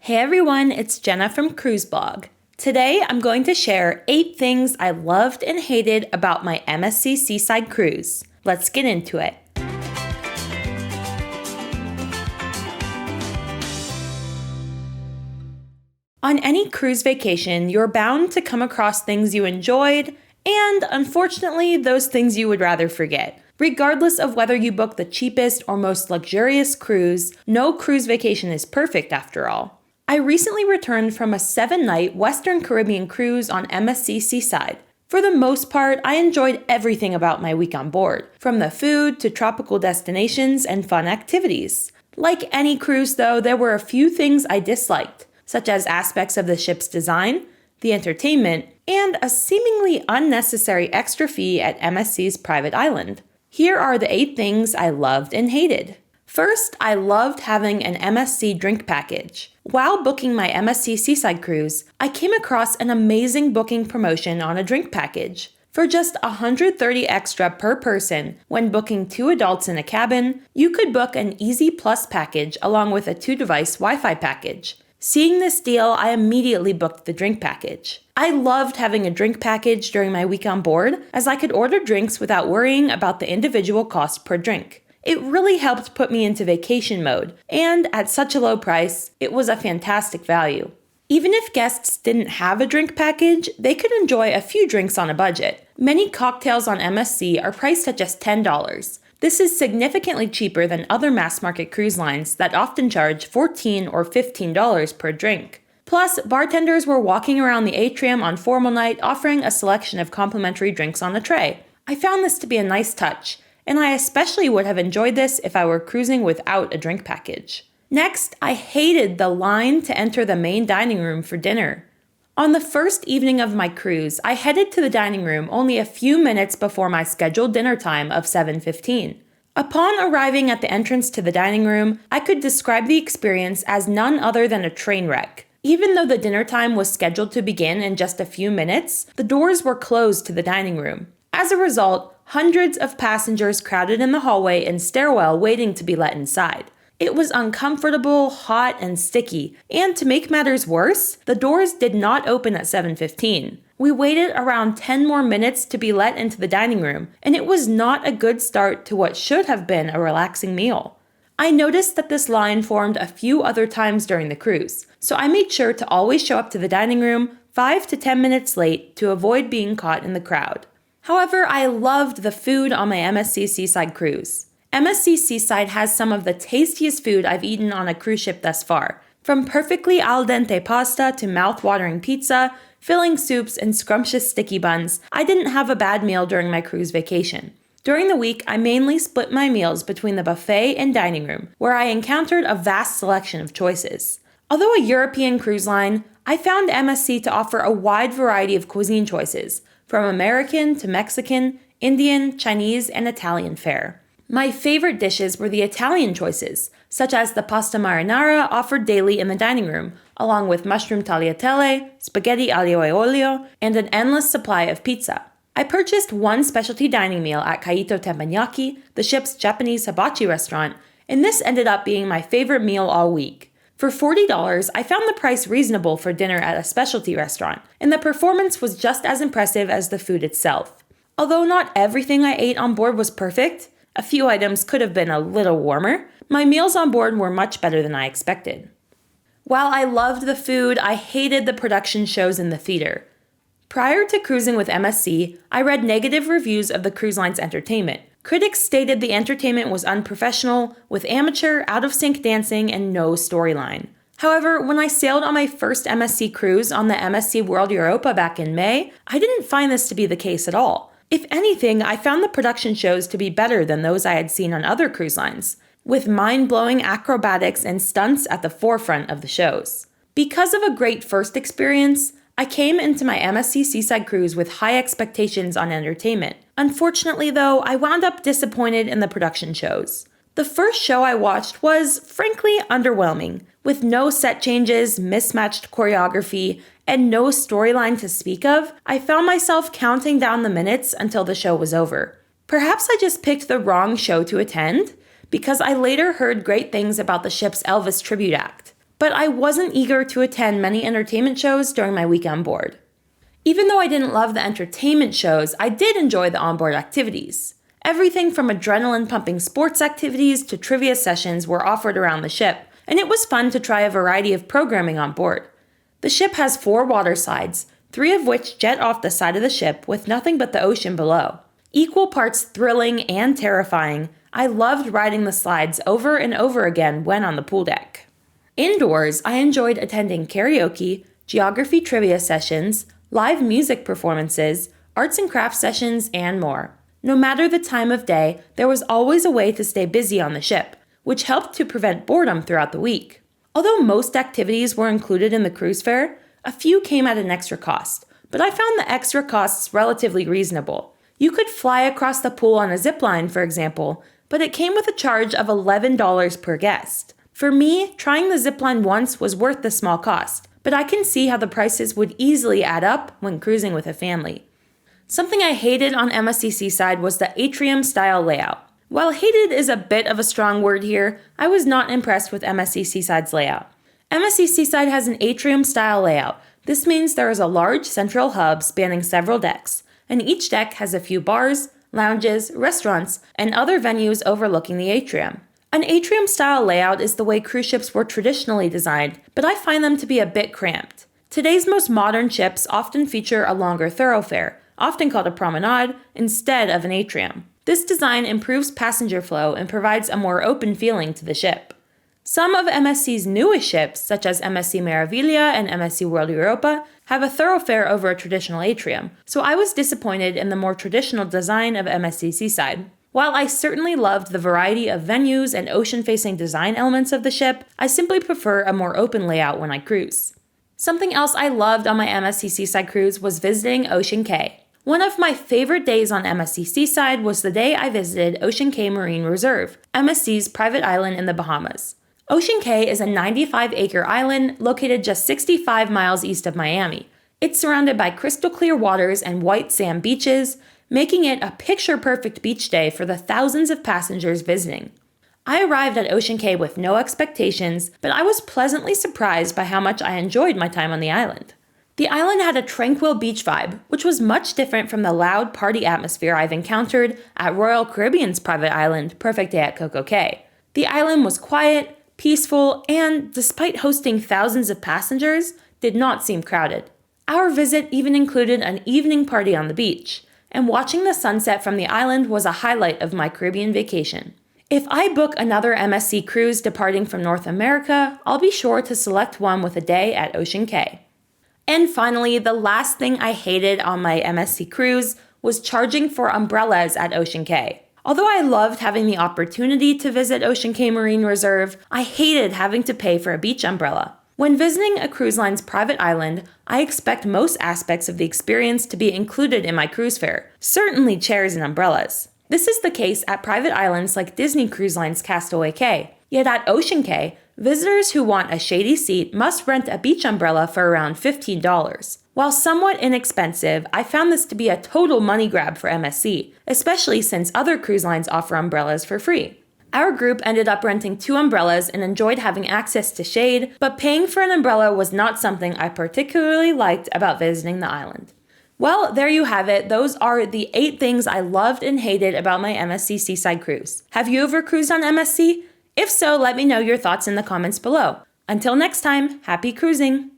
Hey everyone, it's Jenna from Cruise Blog. Today I'm going to share 8 things I loved and hated about my MSC Seaside cruise. Let's get into it. On any cruise vacation, you're bound to come across things you enjoyed and, unfortunately, those things you would rather forget. Regardless of whether you book the cheapest or most luxurious cruise, no cruise vacation is perfect after all. I recently returned from a 7-night Western Caribbean cruise on MSC Seaside. For the most part, I enjoyed everything about my week on board, from the food to tropical destinations and fun activities. Like any cruise though, there were a few things I disliked, such as aspects of the ship's design, the entertainment, and a seemingly unnecessary extra fee at MSC's private island. Here are the 8 things I loved and hated. First, I loved having an MSC drink package. While booking my MSC Seaside cruise, I came across an amazing booking promotion on a drink package. For just $130 extra per person, when booking 2 adults in a cabin, you could book an Easy Plus package along with a 2-device Wi-Fi package. Seeing this deal, I immediately booked the drink package. I loved having a drink package during my week on board, as I could order drinks without worrying about the individual cost per drink. It really helped put me into vacation mode, and at such a low price, it was a fantastic value. Even if guests didn't have a drink package, they could enjoy a few drinks on a budget. Many cocktails on MSC are priced at just $10. This is significantly cheaper than other mass market cruise lines that often charge $14 or $15 per drink. Plus, bartenders were walking around the atrium on formal night offering a selection of complimentary drinks on the tray. I found this to be a nice touch, and I especially would have enjoyed this if I were cruising without a drink package. Next, I hated the line to enter the main dining room for dinner. On the first evening of my cruise, I headed to the dining room only a few minutes before my scheduled dinner time of 7:15. Upon arriving at the entrance to the dining room, I could describe the experience as none other than a train wreck. Even though the dinner time was scheduled to begin in just a few minutes, the doors were closed to the dining room. As a result, hundreds of passengers crowded in the hallway and stairwell waiting to be let inside. It was uncomfortable, hot, and sticky, and to make matters worse, the doors did not open at 7:15. We waited around 10 more minutes to be let into the dining room, and it was not a good start to what should have been a relaxing meal. I noticed that this line formed a few other times during the cruise, so I made sure to always show up to the dining room 5 to 10 minutes late to avoid being caught in the crowd. However, I loved the food on my MSC Seaside cruise. MSC Seaside has some of the tastiest food I've eaten on a cruise ship thus far. From perfectly al dente pasta to mouth-watering pizza, filling soups, and scrumptious sticky buns, I didn't have a bad meal during my cruise vacation. During the week, I mainly split my meals between the buffet and dining room, where I encountered a vast selection of choices. Although a European cruise line, I found MSC to offer a wide variety of cuisine choices, from American to Mexican, Indian, Chinese, and Italian fare. My favorite dishes were the Italian choices, such as the pasta marinara offered daily in the dining room, along with mushroom tagliatelle, spaghetti aglio e olio, and an endless supply of pizza. I purchased one specialty dining meal at Kaito Teppanyaki, the ship's Japanese hibachi restaurant, and this ended up being my favorite meal all week. For $40, I found the price reasonable for dinner at a specialty restaurant, and the performance was just as impressive as the food itself. Although not everything I ate on board was perfect, a few items could have been a little warmer, my meals on board were much better than I expected. While I loved the food, I hated the production shows in the theater. Prior to cruising with MSC, I read negative reviews of the cruise line's entertainment. Critics stated the entertainment was unprofessional, with amateur, out-of-sync dancing, and no storyline. However, when I sailed on my first MSC cruise on the MSC World Europa back in May, I didn't find this to be the case at all. If anything, I found the production shows to be better than those I had seen on other cruise lines, with mind-blowing acrobatics and stunts at the forefront of the shows. Because of a great first experience, I came into my MSC Seaside cruise with high expectations on entertainment. Unfortunately, though, I wound up disappointed in the production shows. The first show I watched was, frankly, underwhelming, with no set changes, mismatched choreography, and no storyline to speak of. I found myself counting down the minutes until the show was over. Perhaps I just picked the wrong show to attend, because I later heard great things about the ship's Elvis tribute act. but I wasn't eager to attend many entertainment shows during my week on board. Even though I didn't love the entertainment shows, I did enjoy the onboard activities. Everything from adrenaline-pumping sports activities to trivia sessions were offered around the ship, and it was fun to try a variety of programming on board. The ship has 4 water slides, 3 of which jet off the side of the ship with nothing but the ocean below. Equal parts thrilling and terrifying, I loved riding the slides over and over again when on the pool deck. Indoors, I enjoyed attending karaoke, geography trivia sessions, live music performances, arts and crafts sessions, and more. No matter the time of day, there was always a way to stay busy on the ship, which helped to prevent boredom throughout the week. Although most activities were included in the cruise fare, a few came at an extra cost, but I found the extra costs relatively reasonable. You could fly across the pool on a zip line, for example, but it came with a charge of $11 per guest. For me, trying the zip line once was worth the small cost, but I can see how the prices would easily add up when cruising with a family. Something I hated on MSC Seaside was the Atrium style layout. While hated is a bit of a strong word here, I was not impressed with MSC Seaside's layout. MSC Seaside has an atrium style layout. This means there is a large central hub spanning several decks, and each deck has a few bars, lounges, restaurants, and other venues overlooking the atrium. An atrium-style layout is the way cruise ships were traditionally designed, but I find them to be a bit cramped. Today's most modern ships often feature a longer thoroughfare, often called a promenade, instead of an atrium. This design improves passenger flow and provides a more open feeling to the ship. Some of MSC's newest ships, such as MSC Meraviglia and MSC World Europa, have a thoroughfare over a traditional atrium, so I was disappointed in the more traditional design of MSC Seaside. While I certainly loved the variety of venues and ocean-facing design elements of the ship, I simply prefer a more open layout when I cruise. Something else I loved on my MSC Seaside cruise was visiting Ocean Cay. One of my favorite days on MSC Seaside was the day I visited Ocean Cay Marine Reserve, MSC's private island in the Bahamas. Ocean Cay is a 95-acre island located just 65 miles east of Miami. It's surrounded by crystal clear waters and white sand beaches, making it a picture-perfect beach day for the thousands of passengers visiting. I arrived at Ocean Cay with no expectations, but I was pleasantly surprised by how much I enjoyed my time on the island. The island had a tranquil beach vibe, which was much different from the loud party atmosphere I've encountered at Royal Caribbean's private island, Perfect Day at Coco Cay. The island was quiet, peaceful, and, despite hosting thousands of passengers, did not seem crowded. Our visit even included an evening party on the beach, and watching the sunset from the island was a highlight of my Caribbean vacation. If I book another MSC cruise departing from North America, I'll be sure to select one with a day at Ocean Cay. And finally, the last thing I hated on my MSC cruise was charging for umbrellas at Ocean Cay. Although I loved having the opportunity to visit Ocean Cay Marine Reserve, I hated having to pay for a beach umbrella. When visiting a cruise line's private island, I expect most aspects of the experience to be included in my cruise fare, certainly chairs and umbrellas. This is the case at private islands like Disney Cruise Line's Castaway Cay. Yet at Ocean Cay, visitors who want a shady seat must rent a beach umbrella for around $15. While somewhat inexpensive, I found this to be a total money grab for MSC, especially since other cruise lines offer umbrellas for free. Our group ended up renting 2 umbrellas and enjoyed having access to shade, but paying for an umbrella was not something I particularly liked about visiting the island. Well, there you have it. Those are the 8 things I loved and hated about my MSC Seaside cruise. Have you ever cruised on MSC? If so, let me know your thoughts in the comments below. Until next time, happy cruising!